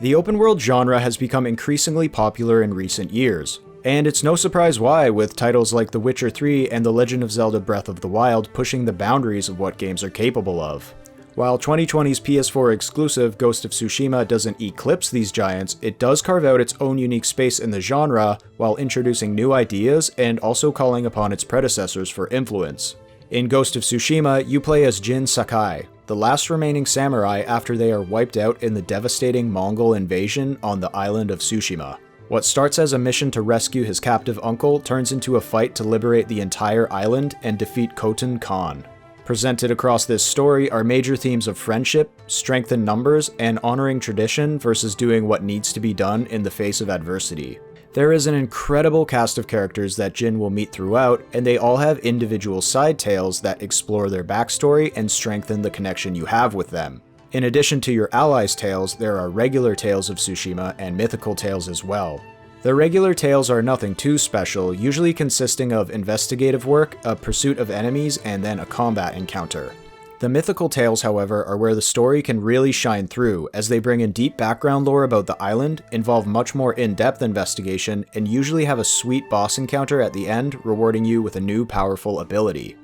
The open world genre has become increasingly popular in recent years, and it's no surprise why, with titles like The Witcher 3 and The Legend of Zelda Breath of the Wild pushing the boundaries of what games are capable of. While 2020's PS4 exclusive Ghost of Tsushima doesn't eclipse these giants, it does carve out its own unique space in the genre while introducing new ideas and also calling upon its predecessors for influence. In Ghost of Tsushima, you play as Jin Sakai, the last remaining samurai after they are wiped out in the devastating Mongol invasion on the island of Tsushima. What starts as a mission to rescue his captive uncle turns into a fight to liberate the entire island and defeat Khotan Khan. Presented across this story are major themes of friendship, strength in numbers, and honoring tradition versus doing what needs to be done in the face of adversity. There is an incredible cast of characters that Jin will meet throughout, and they all have individual side tales that explore their backstory and strengthen the connection you have with them. In addition to your allies' tales, there are regular tales of Tsushima and mythical tales as well. The regular tales are nothing too special, usually consisting of investigative work, a pursuit of enemies, and then a combat encounter. The mythical tales, however, are where the story can really shine through, as they bring in deep background lore about the island, involve much more in-depth investigation, and usually have a sweet boss encounter at the end, rewarding you with a new powerful ability.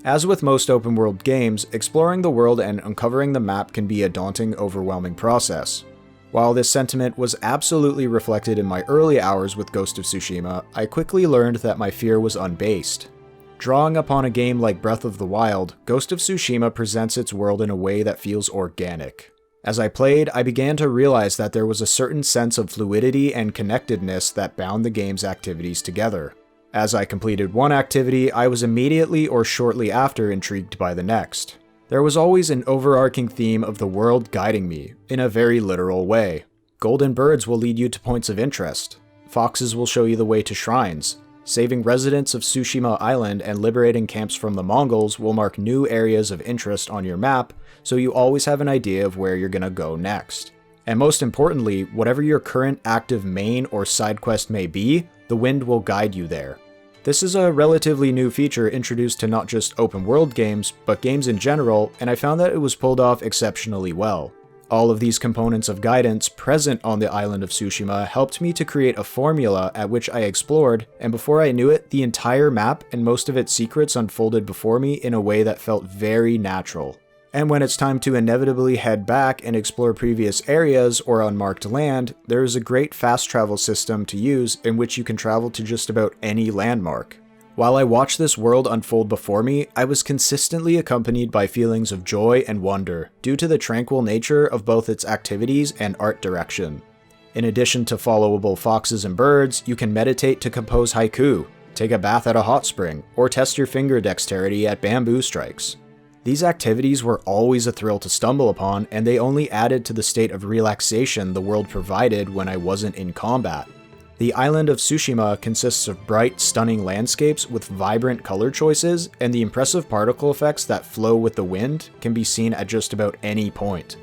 As with most open-world games, exploring the world and uncovering the map can be a daunting, overwhelming process. While this sentiment was absolutely reflected in my early hours with Ghost of Tsushima, I quickly learned that my fear was unbased. Drawing upon a game like Breath of the Wild, Ghost of Tsushima presents its world in a way that feels organic. As I played, I began to realize that there was a certain sense of fluidity and connectedness that bound the game's activities together. As I completed one activity, I was immediately or shortly after intrigued by the next. There was always an overarching theme of the world guiding me, in a very literal way. Golden birds will lead you to points of interest. Foxes will show you the way to shrines. Saving residents of Tsushima Island and liberating camps from the Mongols will mark new areas of interest on your map, so you always have an idea of where you're gonna go next. And most importantly, whatever your current active main or side quest may be, the wind will guide you there. This is a relatively new feature introduced to not just open world games, but games in general, and I found that it was pulled off exceptionally well. All of these components of guidance present on the island of Tsushima helped me to create a formula at which I explored, and before I knew it, the entire map and most of its secrets unfolded before me in a way that felt very natural. And when it's time to inevitably head back and explore previous areas or unmarked land, there is a great fast travel system to use in which you can travel to just about any landmark. While I watched this world unfold before me, I was consistently accompanied by feelings of joy and wonder, due to the tranquil nature of both its activities and art direction. In addition to followable foxes and birds, you can meditate to compose haiku, take a bath at a hot spring, or test your finger dexterity at bamboo strikes. These activities were always a thrill to stumble upon, and they only added to the state of relaxation the world provided when I wasn't in combat. The island of Tsushima consists of bright, stunning landscapes with vibrant color choices, and the impressive particle effects that flow with the wind can be seen at just about any point.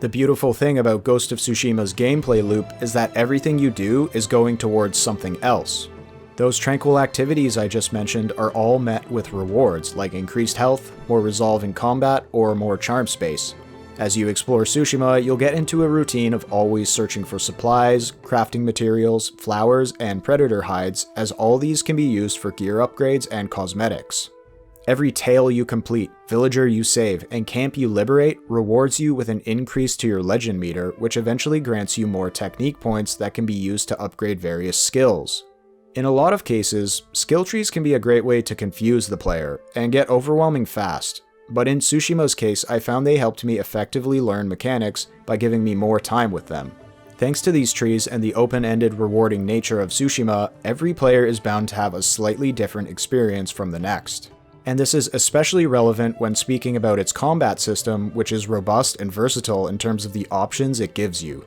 The beautiful thing about Ghost of Tsushima's gameplay loop is that everything you do is going towards something else. Those tranquil activities I just mentioned are all met with rewards like increased health, more resolve in combat, or more charm space. As you explore Tsushima, you'll get into a routine of always searching for supplies, crafting materials, flowers, and predator hides, as all these can be used for gear upgrades and cosmetics. Every tale you complete, villager you save, and camp you liberate rewards you with an increase to your legend meter, which eventually grants you more technique points that can be used to upgrade various skills. In a lot of cases, skill trees can be a great way to confuse the player and get overwhelming fast. But in Tsushima's case, I found they helped me effectively learn mechanics by giving me more time with them. Thanks to these trees and the open-ended rewarding nature of Tsushima, every player is bound to have a slightly different experience from the next. And this is especially relevant when speaking about its combat system, which is robust and versatile in terms of the options it gives you.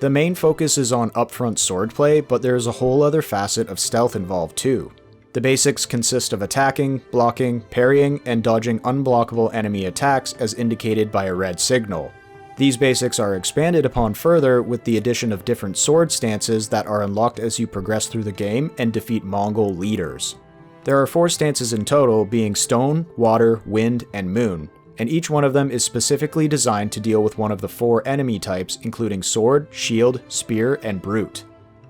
The main focus is on upfront swordplay, but there is a whole other facet of stealth involved too. The basics consist of attacking, blocking, parrying, and dodging unblockable enemy attacks as indicated by a red signal. These basics are expanded upon further with the addition of different sword stances that are unlocked as you progress through the game and defeat Mongol leaders. There are 4 stances in total, being Stone, Water, Wind, and Moon, and each one of them is specifically designed to deal with one of the 4 enemy types, including Sword, Shield, Spear, and Brute.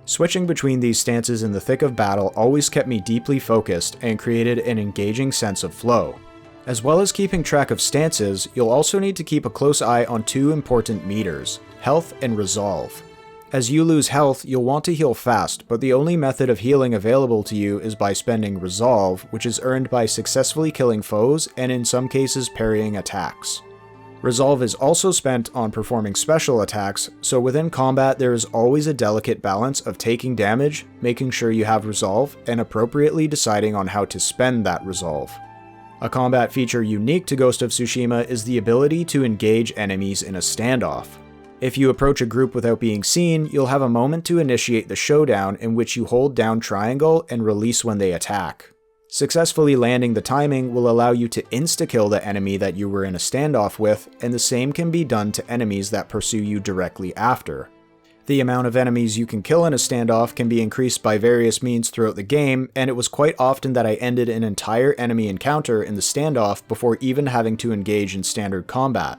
Switching between these stances in the thick of battle always kept me deeply focused and created an engaging sense of flow. As well as keeping track of stances, you'll also need to keep a close eye on 2 important meters, health and resolve. As you lose health, you'll want to heal fast, but the only method of healing available to you is by spending resolve, which is earned by successfully killing foes and in some cases parrying attacks. Resolve is also spent on performing special attacks, so within combat there is always a delicate balance of taking damage, making sure you have resolve, and appropriately deciding on how to spend that resolve. A combat feature unique to Ghost of Tsushima is the ability to engage enemies in a standoff. If you approach a group without being seen, you'll have a moment to initiate the showdown in which you hold down triangle and release when they attack. Successfully landing the timing will allow you to insta-kill the enemy that you were in a standoff with, and the same can be done to enemies that pursue you directly after. The amount of enemies you can kill in a standoff can be increased by various means throughout the game, and it was quite often that I ended an entire enemy encounter in the standoff before even having to engage in standard combat.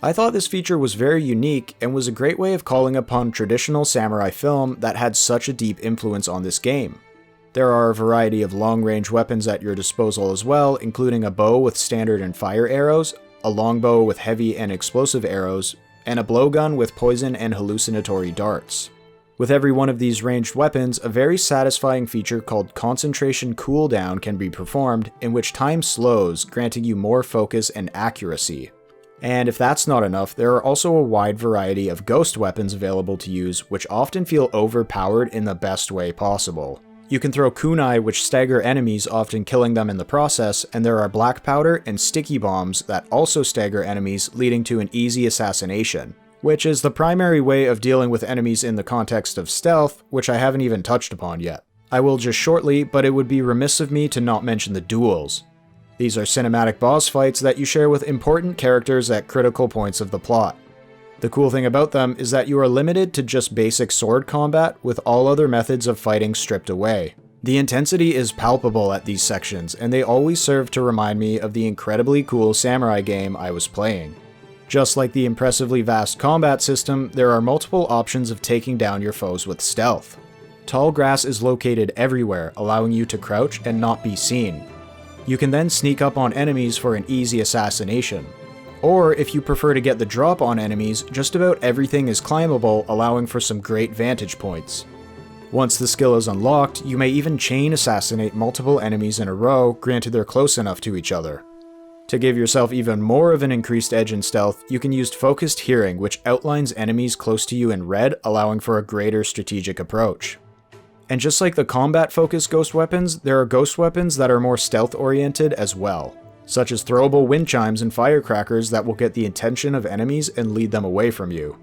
I thought this feature was very unique and was a great way of calling upon traditional samurai film that had such a deep influence on this game. There are a variety of long-range weapons at your disposal as well, including a bow with standard and fire arrows, a longbow with heavy and explosive arrows, and a blowgun with poison and hallucinatory darts. With every one of these ranged weapons, a very satisfying feature called concentration cooldown can be performed, in which time slows, granting you more focus and accuracy. And if that's not enough, there are also a wide variety of ghost weapons available to use, which often feel overpowered in the best way possible. You can throw kunai, which stagger enemies, often killing them in the process, and there are black powder and sticky bombs that also stagger enemies, leading to an easy assassination, which is the primary way of dealing with enemies in the context of stealth, which I haven't even touched upon yet. I will just shortly, but it would be remiss of me to not mention the duels. These are cinematic boss fights that you share with important characters at critical points of the plot. The cool thing about them is that you are limited to just basic sword combat, with all other methods of fighting stripped away. The intensity is palpable at these sections, and they always serve to remind me of the incredibly cool samurai game I was playing. Just like the impressively vast combat system, there are multiple options of taking down your foes with stealth. Tall grass is located everywhere, allowing you to crouch and not be seen. You can then sneak up on enemies for an easy assassination. Or, if you prefer to get the drop on enemies, just about everything is climbable, allowing for some great vantage points. Once the skill is unlocked, you may even chain assassinate multiple enemies in a row, granted they're close enough to each other. To give yourself even more of an increased edge in stealth, you can use focused hearing, which outlines enemies close to you in red, allowing for a greater strategic approach. And just like the combat-focused ghost weapons, there are ghost weapons that are more stealth-oriented as well, such as throwable wind chimes and firecrackers that will get the attention of enemies and lead them away from you.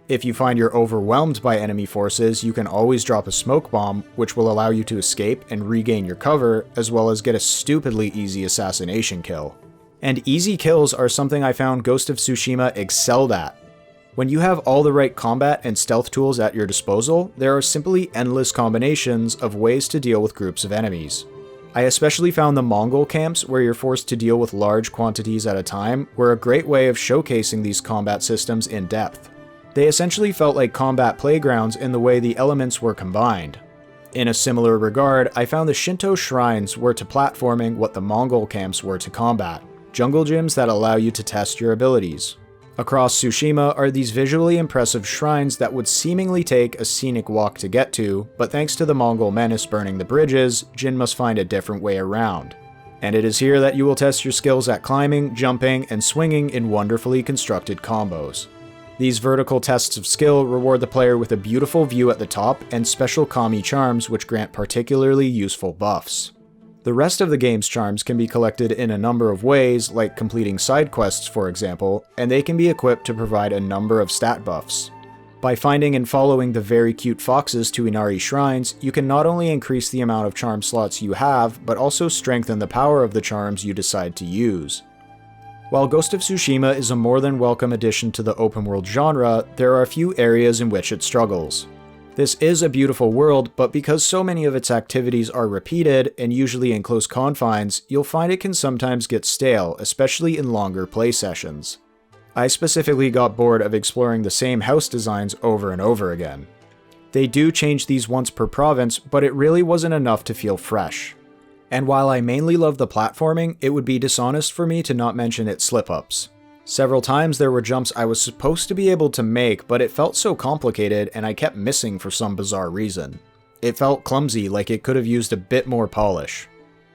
If you find you're overwhelmed by enemy forces, you can always drop a smoke bomb, which will allow you to escape and regain your cover, as well as get a stupidly easy assassination kill. And easy kills are something I found Ghost of Tsushima excelled at. When you have all the right combat and stealth tools at your disposal, there are simply endless combinations of ways to deal with groups of enemies. I especially found the Mongol camps, where you're forced to deal with large quantities at a time, were a great way of showcasing these combat systems in depth. They essentially felt like combat playgrounds in the way the elements were combined. In a similar regard, I found the Shinto shrines were to platforming what the Mongol camps were to combat, jungle gyms that allow you to test your abilities. Across Tsushima are these visually impressive shrines that would seemingly take a scenic walk to get to, but thanks to the Mongol menace burning the bridges, Jin must find a different way around. And it is here that you will test your skills at climbing, jumping, and swinging in wonderfully constructed combos. These vertical tests of skill reward the player with a beautiful view at the top and special kami charms which grant particularly useful buffs. The rest of the game's charms can be collected in a number of ways, like completing side quests for example, and they can be equipped to provide a number of stat buffs. By finding and following the very cute foxes to Inari shrines, you can not only increase the amount of charm slots you have, but also strengthen the power of the charms you decide to use. While Ghost of Tsushima is a more than welcome addition to the open world genre, there are a few areas in which it struggles. This is a beautiful world, but because so many of its activities are repeated, and usually in close confines, you'll find it can sometimes get stale, especially in longer play sessions. I specifically got bored of exploring the same house designs over and over again. They do change these once per province, but it really wasn't enough to feel fresh. And while I mainly love the platforming, it would be dishonest for me to not mention its slip-ups. Several times there were jumps I was supposed to be able to make, but it felt so complicated and I kept missing for some bizarre reason. It felt clumsy, like it could have used a bit more polish.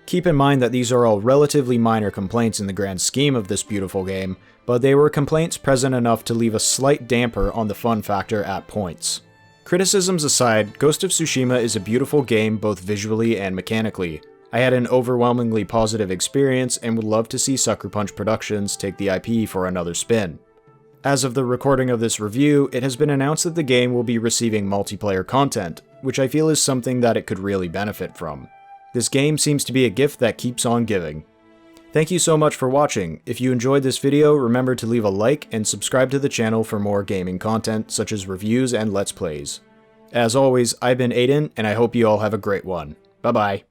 Keep in mind that these are all relatively minor complaints in the grand scheme of this beautiful game, but they were complaints present enough to leave a slight damper on the fun factor at points. Criticisms aside, Ghost of Tsushima is a beautiful game both visually and mechanically. I had an overwhelmingly positive experience and would love to see Sucker Punch Productions take the IP for another spin. As of the recording of this review, it has been announced that the game will be receiving multiplayer content, which I feel is something that it could really benefit from. This game seems to be a gift that keeps on giving. Thank you so much for watching. If you enjoyed this video, remember to leave a like and subscribe to the channel for more gaming content such as reviews and Let's Plays. As always, I've been Aiden, and I hope you all have a great one. Bye bye.